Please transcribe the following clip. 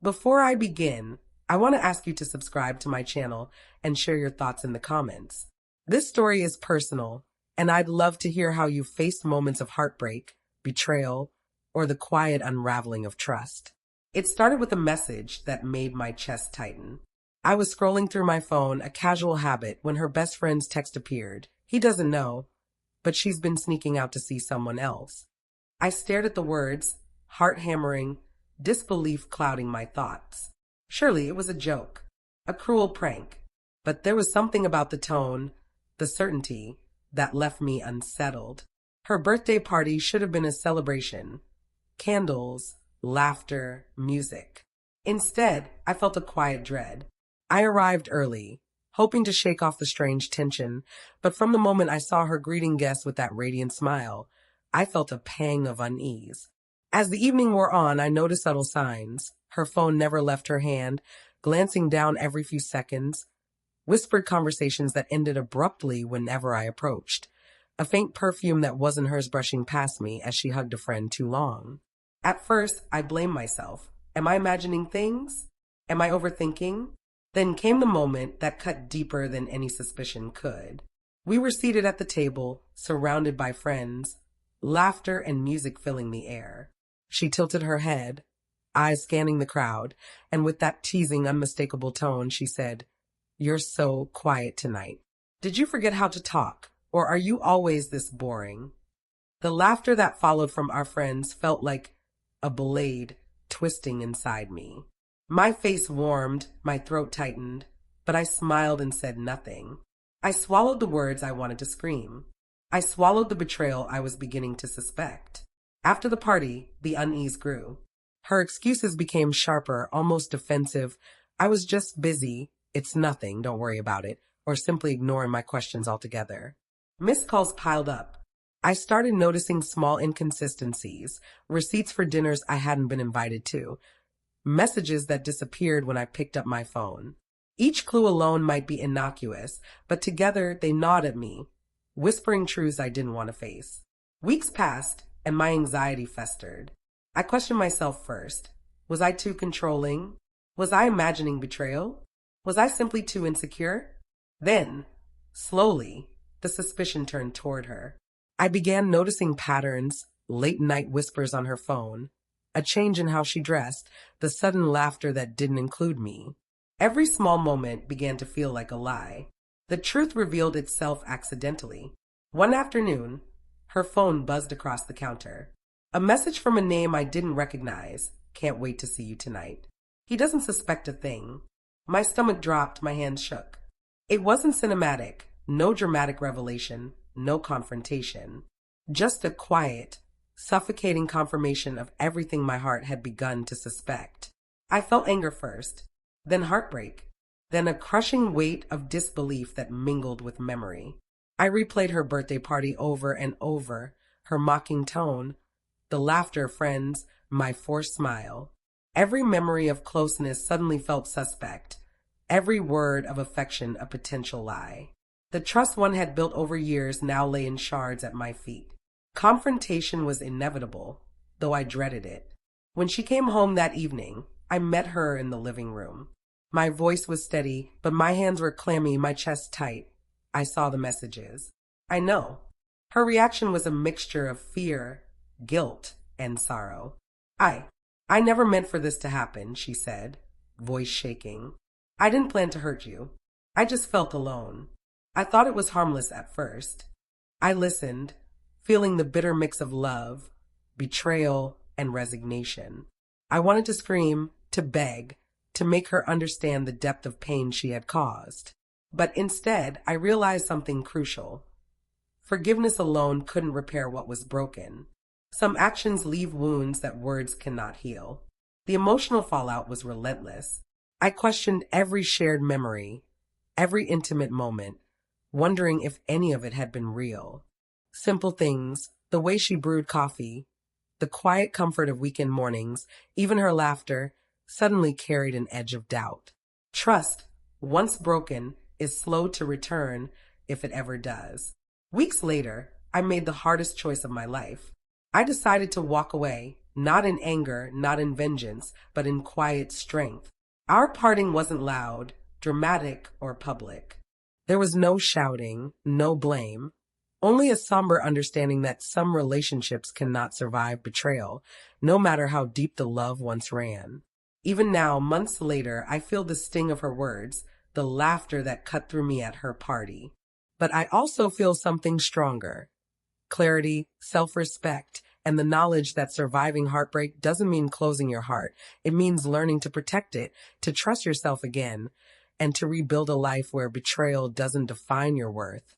Before I begin, I want to ask you to subscribe to my channel and share your thoughts in the comments. This story is personal, and I'd love to hear how you faced moments of heartbreak, betrayal, or the quiet unraveling of trust. It started with a message that made my chest tighten. I was scrolling through my phone, a casual habit, when her best friend's text appeared. He doesn't know, but she's been sneaking out to see someone else. I stared at the words, heart hammering, disbelief clouding my thoughts. Surely it was a joke, a cruel prank, but there was something about the tone, the certainty, that left me unsettled. Her birthday party should have been a celebration. Candles, laughter, music. Instead, I felt a quiet dread. I arrived early, hoping to shake off the strange tension, but from the moment I saw her greeting guests with that radiant smile, I felt a pang of unease. As the evening wore on, I noticed subtle signs. Her phone never left her hand, glancing down every few seconds, whispered conversations that ended abruptly whenever I approached, a faint perfume that wasn't hers brushing past me as she hugged a friend too long. At first, I blamed myself. Am I imagining things? Am I overthinking? Then came the moment that cut deeper than any suspicion could. We were seated at the table, surrounded by friends, laughter and music filling the air. She tilted her head, eyes scanning the crowd, and with that teasing, unmistakable tone, she said, "You're so quiet tonight. Did you forget how to talk, or are you always this boring?" The laughter that followed from our friends felt like a blade twisting inside me. My face warmed, my throat tightened, but I smiled and said nothing. I swallowed the words I wanted to scream. I swallowed the betrayal I was beginning to suspect. After the party, the unease grew. Her excuses became sharper, almost defensive. I was just busy, it's nothing, don't worry about it, or simply ignoring my questions altogether. Missed calls piled up. I started noticing small inconsistencies, receipts for dinners I hadn't been invited to, messages that disappeared when I picked up my phone. Each clue alone might be innocuous, but together they gnawed at me, whispering truths I didn't want to face. Weeks passed, and my anxiety festered. I questioned myself first. Was I too controlling? Was I imagining betrayal? Was I simply too insecure? Then, slowly, the suspicion turned toward her. I began noticing patterns, late-night whispers on her phone, a change in how she dressed, the sudden laughter that didn't include me. Every small moment began to feel like a lie. The truth revealed itself accidentally. One afternoon, her phone buzzed across the counter. A message from a name I didn't recognize. "Can't wait to see you tonight." He doesn't suspect a thing. My stomach dropped, my hands shook. It wasn't cinematic, no dramatic revelation, no confrontation. Just a quiet, suffocating confirmation of everything my heart had begun to suspect. I felt anger first, then heartbreak, then a crushing weight of disbelief that mingled with memory. I replayed her birthday party over and over, her mocking tone, the laughter of friends, my forced smile. Every memory of closeness suddenly felt suspect, every word of affection a potential lie. The trust one had built over years now lay in shards at my feet. Confrontation was inevitable, though I dreaded it. When she came home that evening, I met her in the living room. My voice was steady, but my hands were clammy, my chest tight. I saw the messages. I know. Her reaction was a mixture of fear, guilt, and sorrow. I never meant for this to happen," she said, voice shaking. "I didn't plan to hurt you. I just felt alone. I thought it was harmless at first." I listened, feeling the bitter mix of love, betrayal, and resignation. I wanted to scream, to beg, to make her understand the depth of pain she had caused. But instead, I realized something crucial. Forgiveness alone couldn't repair what was broken. Some actions leave wounds that words cannot heal. The emotional fallout was relentless. I questioned every shared memory, every intimate moment, wondering if any of it had been real. Simple things, the way she brewed coffee, the quiet comfort of weekend mornings, even her laughter, suddenly carried an edge of doubt. Trust, once broken, is slow to return if it ever does. Weeks later, I made the hardest choice of my life. I decided to walk away, not in anger, not in vengeance, but in quiet strength. Our parting wasn't loud, dramatic, or public. There was no shouting, no blame, only a somber understanding that some relationships cannot survive betrayal, no matter how deep the love once ran. Even now, months later, I feel the sting of her words, the laughter that cut through me at her party. But I also feel something stronger: clarity, self-respect, and the knowledge that surviving heartbreak doesn't mean closing your heart. It means learning to protect it, to trust yourself again, and to rebuild a life where betrayal doesn't define your worth.